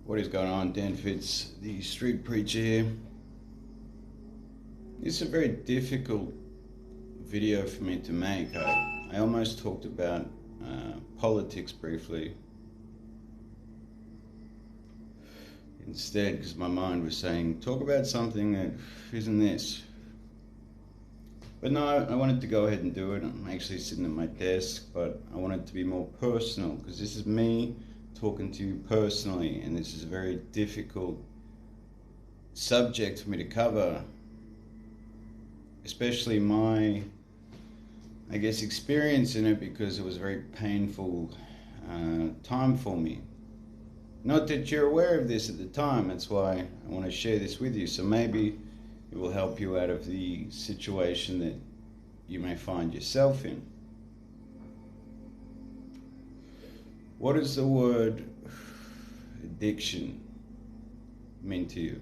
What is going on? Dan Fitz, the street preacher here. It's a very difficult video for me to make. I almost talked about politics briefly instead, because my mind was saying, talk about something that isn't this. But no, I wanted to go ahead and do it. I'm actually sitting at my desk, but I want it to be more personal, because this is me talking to you personally, and this is a very difficult subject for me to cover, especially my, I guess, experience in it, because it was a very painful time for me. Not that you're aware of this at the time, that's why I want to share this with you, so maybe it will help you out of the situation that you may find yourself in. What does the word addiction mean to you?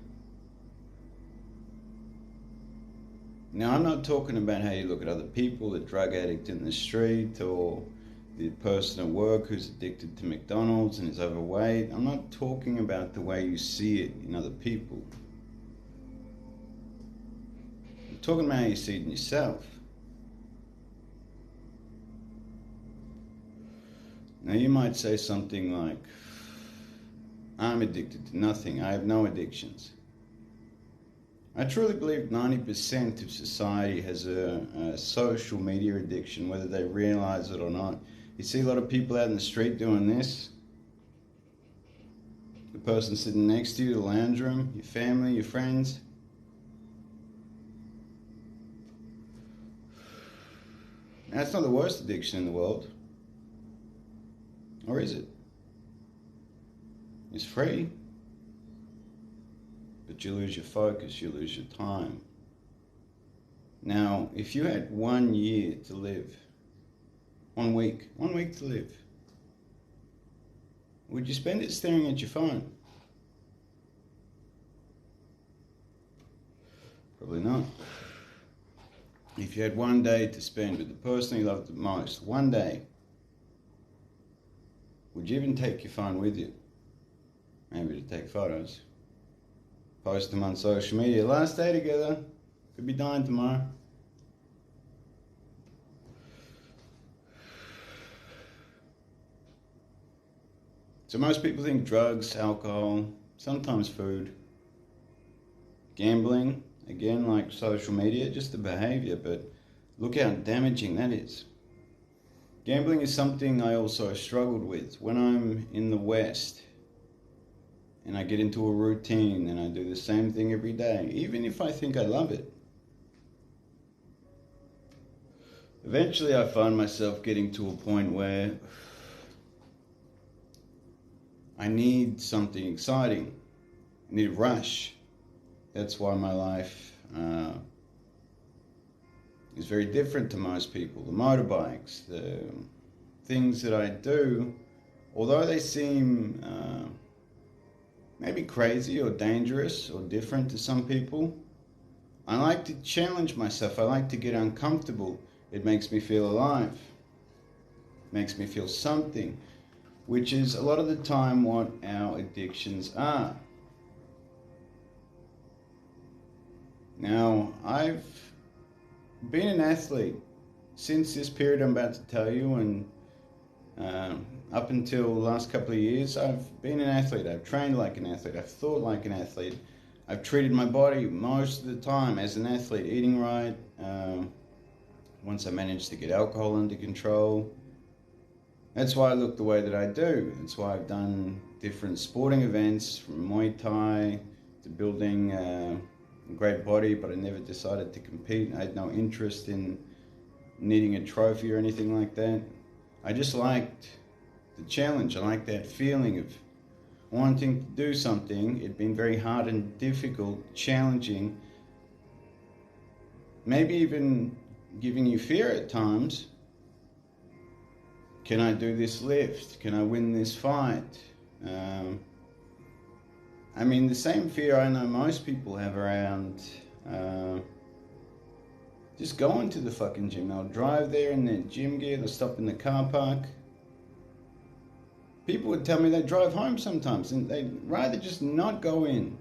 Now, I'm not talking about how you look at other people, the drug addict in the street, or the person at work who's addicted to McDonald's and is overweight. I'm not talking about the way you see it in other people. I'm talking about how you see it in yourself. Now, you might say something like, I'm addicted to nothing. I have no addictions. I truly believe 90% of society has a social media addiction, whether they realize it or not. You see a lot of people out in the street doing this. The person sitting next to you, the lounge room, your family, your friends. Now, it's not the worst addiction in the world. Or is it? It's free. But you lose your focus, you lose your time. Now, if you had 1 year to live, 1 week to live, would you spend it staring at your phone? Probably not. If you had 1 day to spend with the person you loved the most, 1 day, would you even take your phone with you? Maybe to take photos. Post them on social media. Last day together. Could be dying tomorrow. So most people think drugs, alcohol, sometimes food. Gambling, again, like social media, just the behavior, but look how damaging that is. Gambling is something I also struggled with. When I'm in the West and I get into a routine and I do the same thing every day, even if I think I love it, eventually I find myself getting to a point where I need something exciting. I need a rush. That's why my life is very different to most people. The motorbikes, the things that I do, although they seem maybe crazy or dangerous or different to some people, I like to challenge myself. I like to get uncomfortable. It makes me feel alive. It makes me feel something, which is a lot of the time what our addictions are. Now, I've been an athlete since this period I'm about to tell you, and up until the last couple of years, I've been an athlete. I've trained like an athlete. I've thought like an athlete. I've treated my body most of the time as an athlete, eating right. Once I managed to get alcohol under control, that's why I look the way that I do. That's why I've done different sporting events, from Muay Thai to building a great body, but I never decided to compete. I had no interest in needing a trophy or anything like that. I just liked the challenge. I liked that feeling of wanting to do something. It'd been very hard and difficult, challenging, maybe even giving you fear at times. Can I do this lift? Can I win this fight? I mean, the same fear I know most people have around just going to the fucking gym. They'll drive there in their gym gear, they'll stop in the car park. People would tell me they drive home sometimes and they'd rather just not go in.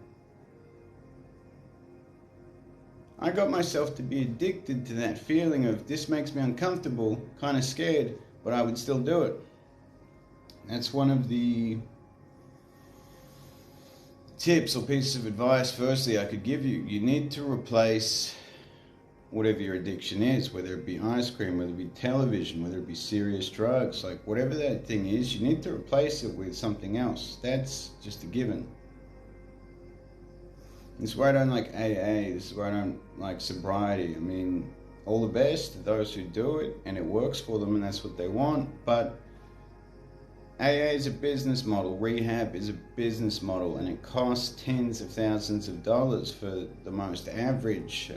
I got myself to be addicted to that feeling of this makes me uncomfortable, kind of scared, but I would still do it. That's one of the tips or pieces of advice, firstly, I could give you. You need to replace whatever your addiction is, whether it be ice cream, whether it be television, whether it be serious drugs, like whatever that thing is, you need to replace it with something else. That's just a given. This is why I don't like AA, this is why I don't like sobriety. I mean, all the best to those who do it and it works for them and that's what they want, but AA is a business model, rehab is a business model, and it costs tens of thousands of dollars for the most average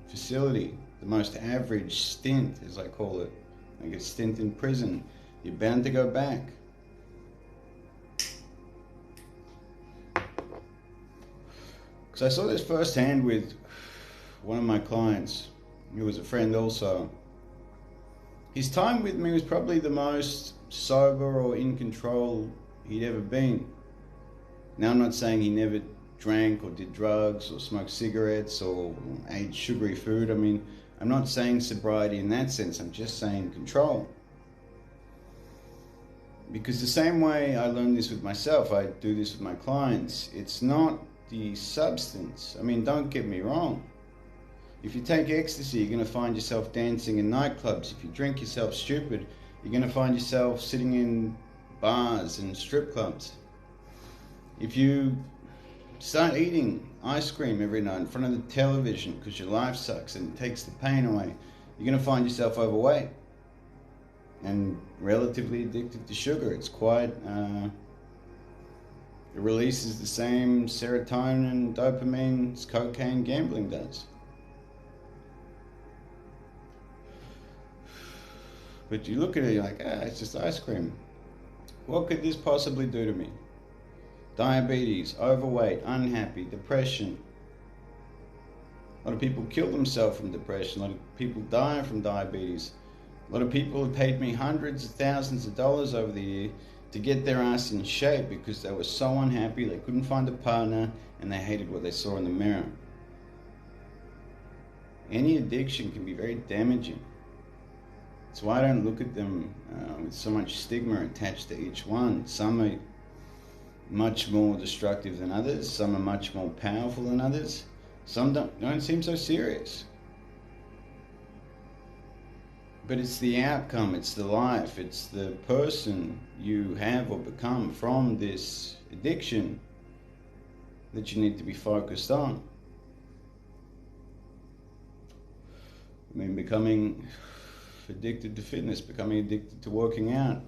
facility, the most average stint, as I call it, like a stint in prison. You're bound to go back. Because I saw this firsthand with one of my clients, who was a friend also. His time with me was probably the most sober or in control he'd ever been. Now, I'm not saying he never drank or did drugs or smoked cigarettes or ate sugary food. I mean, I'm not saying sobriety in that sense. I'm just saying control. Because the same way I learned this with myself, I do this with my clients. It's not the substance. I mean, don't get me wrong. If you take ecstasy, you're going to find yourself dancing in nightclubs. If you drink yourself stupid, you're going to find yourself sitting in bars and strip clubs. If you start eating ice cream every night in front of the television because your life sucks and it takes the pain away, you're going to find yourself overweight and relatively addicted to sugar. It's quite... it releases the same serotonin and dopamine as cocaine gambling does. But you look at it, you're like, it's just ice cream. What could this possibly do to me? Diabetes, overweight, unhappy, depression. A lot of people kill themselves from depression. A lot of people die from diabetes. A lot of people have paid me hundreds of thousands of dollars over the year to get their ass in shape because they were so unhappy, they couldn't find a partner, and they hated what they saw in the mirror. Any addiction can be very damaging. That's why I don't look at them with so much stigma attached to each one. Some are much more destructive than others. Some are much more powerful than others. Some don't seem so serious. But it's the outcome, it's the life, it's the person you have or become from this addiction that you need to be focused on. I mean, becoming addicted to fitness, becoming addicted to working out,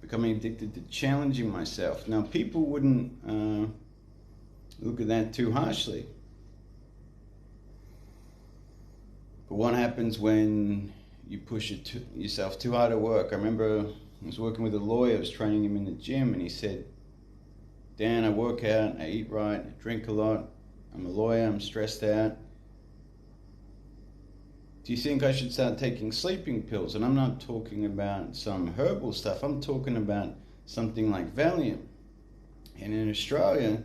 becoming addicted to challenging myself. Now, people wouldn't look at that too harshly. But what happens when you push yourself too hard at work? I remember I was working with a lawyer, I was training him in the gym, and he said, Dan, I work out, I eat right, I drink a lot, I'm a lawyer, I'm stressed out. Do you think I should start taking sleeping pills? And I'm not talking about some herbal stuff. I'm talking about something like Valium. And in Australia,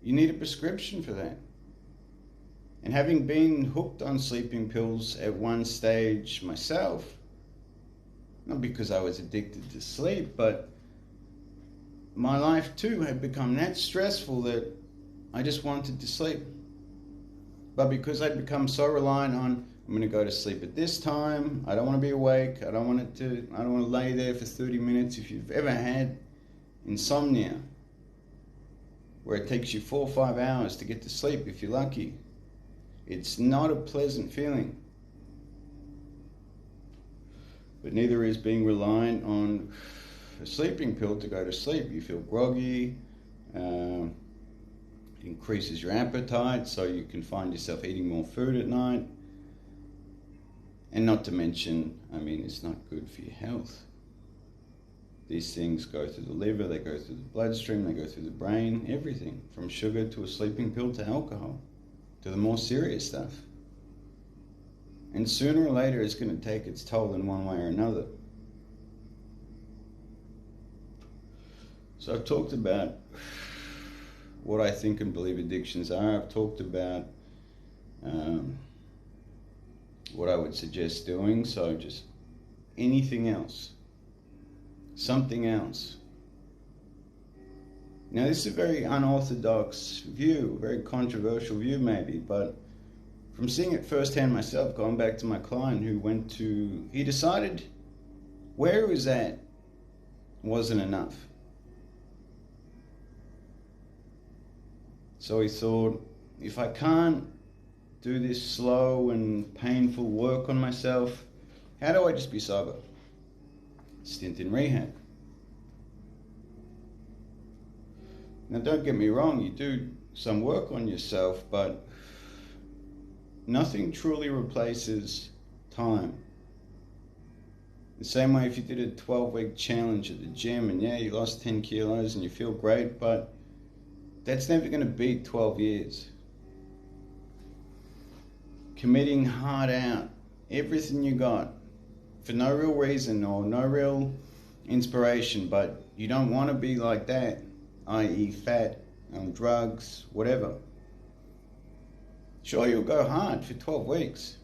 you need a prescription for that. And having been hooked on sleeping pills at one stage myself, not because I was addicted to sleep, but my life too had become that stressful that I just wanted to sleep. But because I'd become so reliant on, I'm going to go to sleep at this time, I don't want to be awake, I don't want to lay there for 30 minutes. If you've ever had insomnia, where it takes you 4 or 5 hours to get to sleep if you're lucky, it's not a pleasant feeling. But neither is being reliant on a sleeping pill to go to sleep. You feel groggy, it increases your appetite, so you can find yourself eating more food at night. And not to mention, I mean, it's not good for your health. These things go through the liver, they go through the bloodstream, they go through the brain, everything. From sugar to a sleeping pill to alcohol, to the more serious stuff. And sooner or later, it's going to take its toll in one way or another. So I've talked about what I think and believe addictions are. I've talked about what I would suggest doing. So just anything else, something else. Now, this is a very unorthodox view, a very controversial view maybe, but from seeing it firsthand myself, going back to my client who he decided where he was at wasn't enough. So he thought, if I can't do this slow and painful work on myself, how do I just be sober? Stint in rehab. Now, don't get me wrong, you do some work on yourself, but nothing truly replaces time. The same way if you did a 12-week challenge at the gym and yeah, you lost 10 kilos and you feel great, but that's never going to beat 12 years. Committing hard out, everything you got, for no real reason or no real inspiration, but you don't want to be like that, i.e. fat, on drugs, whatever. Sure, you'll go hard for 12 weeks.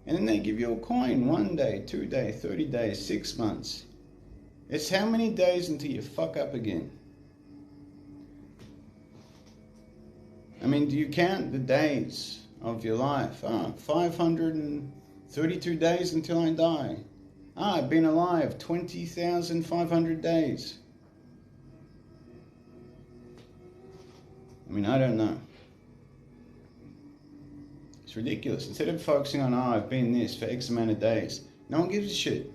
And then they give you a coin 1 day, 2 days, 30 days, 6 months. It's how many days until you fuck up again? I mean, do you count the days of your life? 532 days until I die. I've been alive 20,500 days. I mean, I don't know. It's ridiculous. Instead of focusing on, I've been this for X amount of days, no one gives a shit.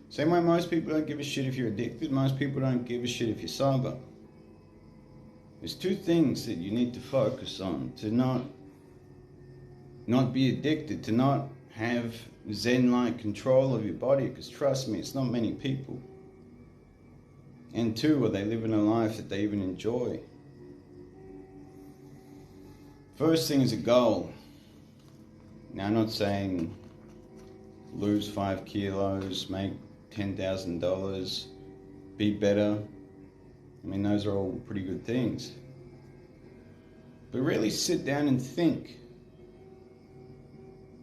Same way most people don't give a shit if you're addicted, most people don't give a shit if you're sober. There's two things that you need to focus on to not be addicted, to not have Zen-like control of your body, because trust me, it's not many people. And two, are they living a life that they even enjoy? First thing is a goal. Now, I'm not saying lose 5 kilos, make $10,000, be better. I mean, those are all pretty good things. But really sit down and think.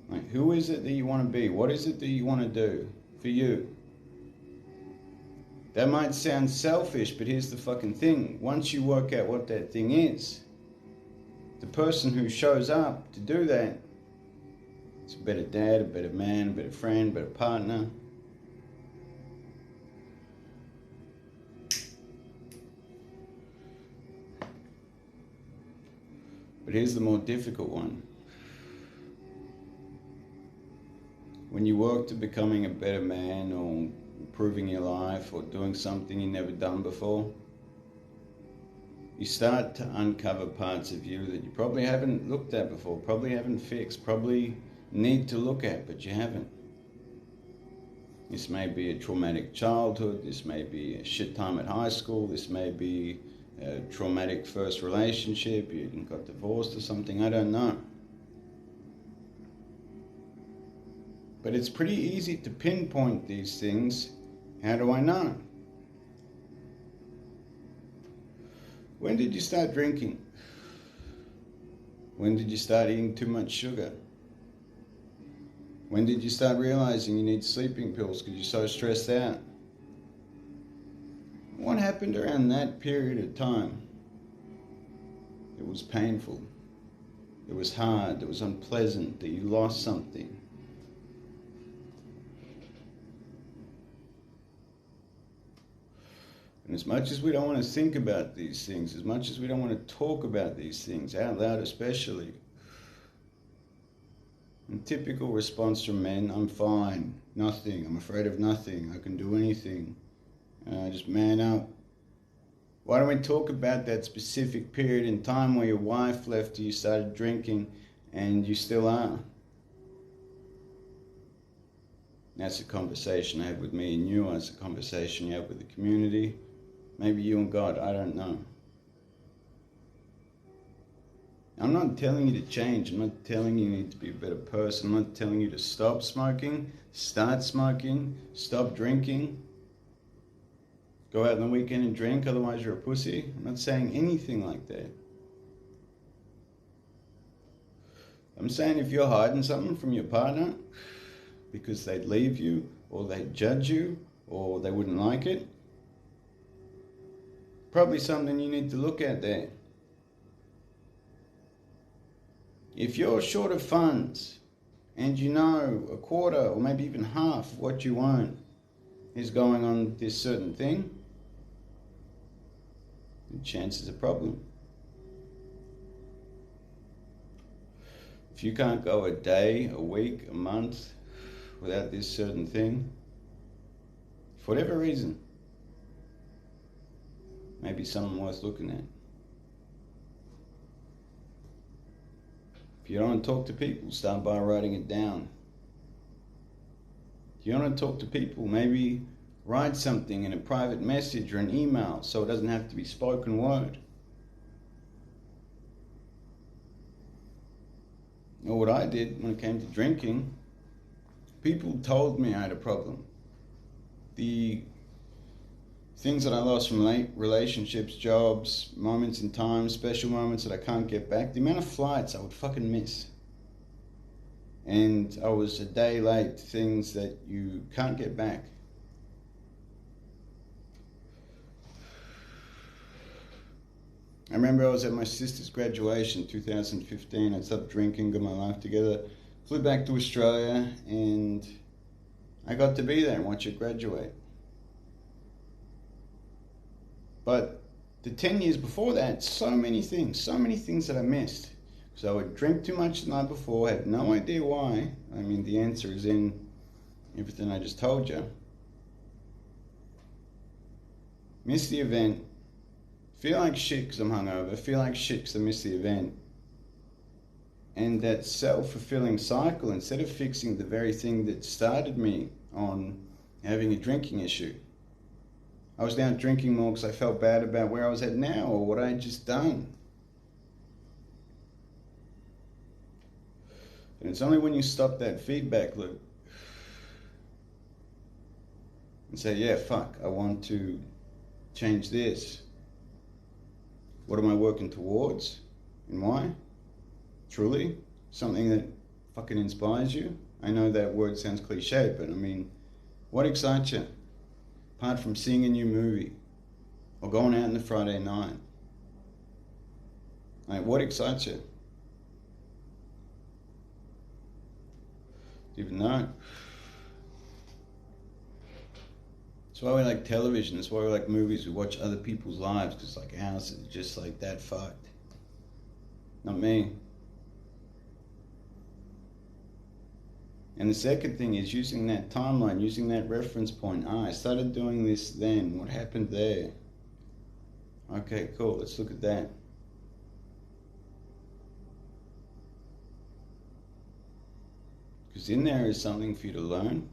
Like, who is it that you want to be? What is it that you want to do for you? That might sound selfish, but here's the fucking thing. Once you work out what that thing is, the person who shows up to do that is a better dad, a better man, a better friend, a better partner. But here's the more difficult one. When you work to becoming a better man or improving your life or doing something you've never done before, you start to uncover parts of you that you probably haven't looked at before, probably haven't fixed, probably need to look at, but you haven't. This may be a traumatic childhood, this may be a shit time at high school, this may be a traumatic first relationship, you got divorced or something, I don't know. But it's pretty easy to pinpoint these things. How do I know? When did you start drinking? When did you start eating too much sugar? When did you start realizing you need sleeping pills because you're so stressed out? What happened around that period of time? It was painful. It was hard. It was unpleasant that you lost something. And as much as we don't want to think about these things, as much as we don't want to talk about these things, out loud especially, and typical response from men, I'm fine, nothing, I'm afraid of nothing, I can do anything, just man up. Why don't we talk about that specific period in time where your wife left you, started drinking, and you still are? That's a conversation I had with me and you, that's a conversation you have with the community. Maybe you and God, I don't know. I'm not telling you to change. I'm not telling you need to be a better person. I'm not telling you to stop smoking, start smoking, stop drinking. Go out on the weekend and drink, otherwise you're a pussy. I'm not saying anything like that. I'm saying if you're hiding something from your partner because they'd leave you or they'd judge you or they wouldn't like it, probably something you need to look at there. If you're short of funds and you know a quarter or maybe even half of what you own is going on this certain thing, the chance is a problem. If you can't go a day, a week, a month without this certain thing, for whatever reason, maybe something worth looking at. If you don't want to talk to people, start by writing it down. If you don't want to talk to people, maybe write something in a private message or an email so it doesn't have to be spoken word. Or what I did when it came to drinking, people told me I had a problem. The things that I lost from relationships, jobs, moments in time, special moments that I can't get back, the amount of flights I would fucking miss. And I was a day late, things that you can't get back. I remember I was at my sister's graduation, 2015. I stopped drinking, got my life together, flew back to Australia, and I got to be there and watch her graduate. But the 10 years before that, so many things that I missed. Because I would drink too much the night before, had no idea why. I mean, the answer is in everything I just told you. Miss the event. Feel like shit because I'm hungover. Feel like shit because I missed the event. And that self-fulfilling cycle, instead of fixing the very thing that started me on having a drinking issue, I was down drinking more because I felt bad about where I was at now or what I had just done. And it's only when you stop that feedback loop and say, yeah, fuck, I want to change this. What am I working towards and why? Truly, something that fucking inspires you. I know that word sounds cliche, but I mean, what excites you? Apart from seeing a new movie or going out on the Friday night. Like, what excites you? Do you even know? That's why we like television. That's why we like movies. We watch other people's lives because like ours is just like that fucked. Not me. And the second thing is using that timeline, using that reference point. I started doing this then. What happened there? Okay, cool. Let's look at that. Because in there is something for you to learn.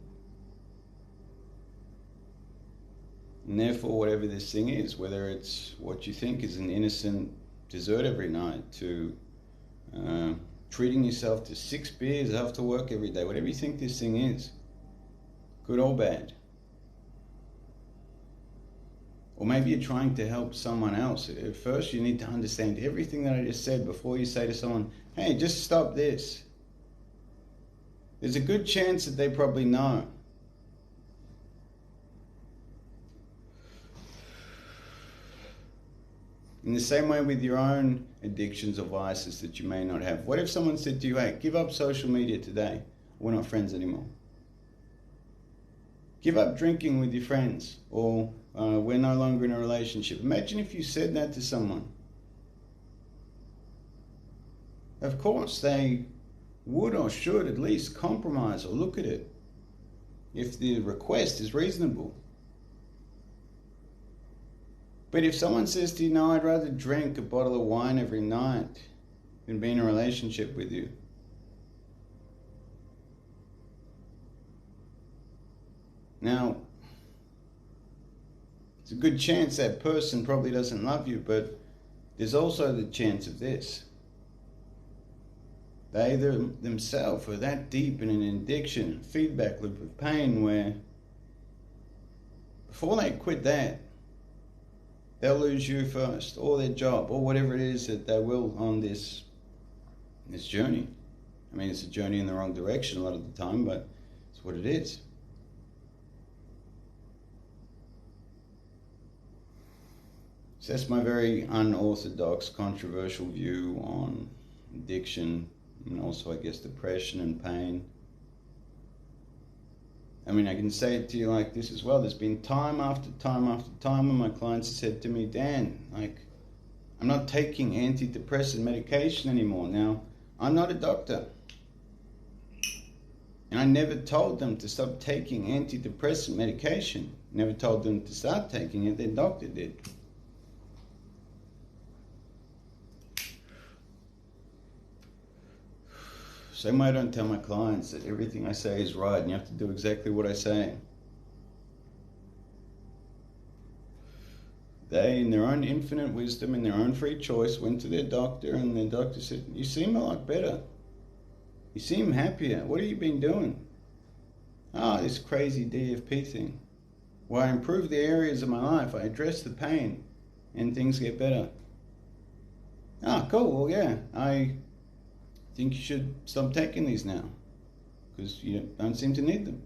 And therefore, whatever this thing is, whether it's what you think is an innocent dessert every night to treating yourself to 6 beers after work every day, whatever you think this thing is, good or bad. Or maybe you're trying to help someone else. At first, you need to understand everything that I just said before you say to someone, hey, just stop this. There's a good chance that they probably know. In the same way with your own addictions or vices that you may not have. What if someone said to you, hey, give up social media today. We're not friends anymore. Give up drinking with your friends, or we're no longer in a relationship. Imagine if you said that to someone. Of course, they would or should at least compromise or look at it if the request is reasonable. But if someone says to you, no, I'd rather drink a bottle of wine every night than be in a relationship with you. Now, it's a good chance that person probably doesn't love you, but there's also the chance of this. They themselves are that deep in an addiction, feedback loop of pain where before they quit that, they'll lose you first, or their job, or whatever it is that they will on this journey. I mean, it's a journey in the wrong direction a lot of the time, but it's what it is. So that's my very unorthodox, controversial view on addiction, and also, I guess, depression and pain. I mean, I can say it to you like this as well. There's been time after time after time when my clients have said to me, Dan, like, I'm not taking antidepressant medication anymore. Now, I'm not a doctor. And I never told them to stop taking antidepressant medication. Never told them to start taking it. Their doctor did. Same way I don't tell my clients that everything I say is right and you have to do exactly what I say. They, in their own infinite wisdom, in their own free choice, went to their doctor and their doctor said, you seem a lot better. You seem happier. What have you been doing? Oh, this crazy DFP thing. Well, I improve the areas of my life. I address the pain and things get better. Oh, cool. Well, yeah, I think you should stop taking these now because you don't seem to need them.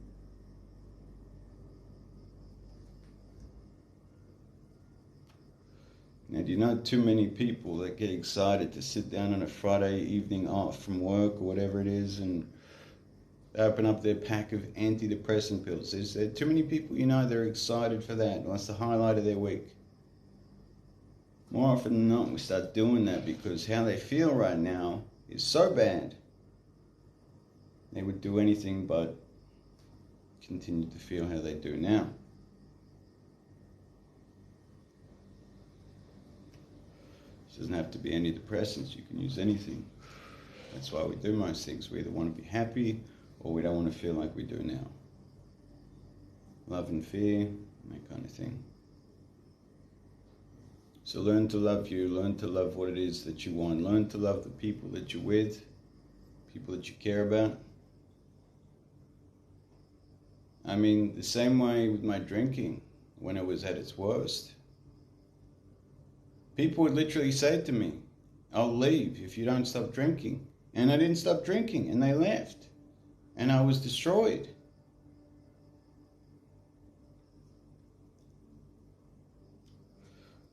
Now, do you know too many people that get excited to sit down on a Friday evening off from work or whatever it is and open up their pack of antidepressant pills? There's too many people, you know, they're excited for that. That's the highlight of their week. More often than not, we start doing that because how they feel right now is so bad. They would do anything but continue to feel how they do now. It doesn't have to be antidepressants. You can use anything. That's why we do most things. We either want to be happy or we don't want to feel like we do now. Love and fear, that kind of thing. So learn to love you, learn to love what it is that you want, learn to love the people that you're with, people that you care about. I mean, the same way with my drinking when it was at its worst. People would literally say to me, I'll leave if you don't stop drinking. And I didn't stop drinking, and they left. And I was destroyed.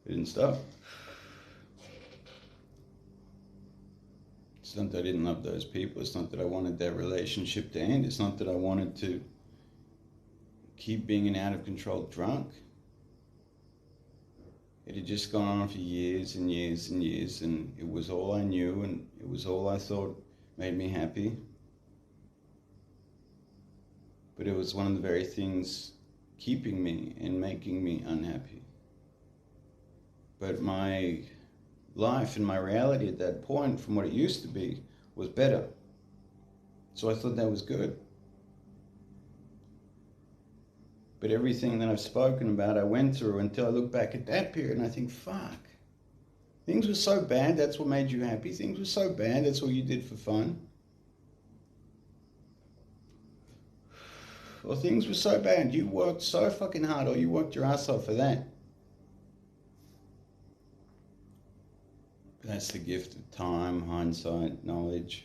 I didn't stop. It's not that I didn't love those people. It's not that I wanted that relationship to end. It's not that I wanted to keep being an out-of-control drunk. It had just gone on for years and years and years, and it was all I knew, and it was all I thought made me happy. But it was one of the very things keeping me and making me unhappy. But my life and my reality at that point, from what it used to be, was better. So I thought that was good. But everything that I've spoken about, I went through until I look back at that period and I think, fuck. Things were so bad, that's what made you happy. Things were so bad, that's all you did for fun. Or things were so bad, you worked so fucking hard, or you worked your ass off for that. But that's the gift of time, hindsight, knowledge.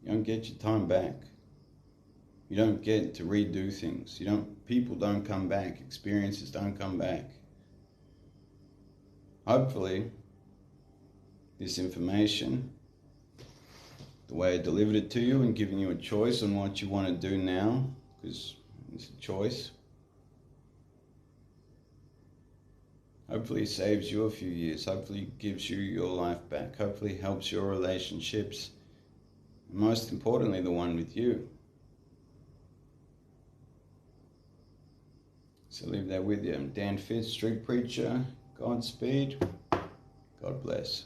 You don't get your time back. You don't get to redo things. People don't come back. Experiences don't come back. Hopefully, this information, the way I delivered it to you and giving you a choice on what you want to do now, because it's a choice, hopefully it saves you a few years. Hopefully it gives you your life back. Hopefully it helps your relationships. And most importantly, the one with you. So leave that with you. I'm Dan Fitz, Street Preacher. Godspeed. God bless.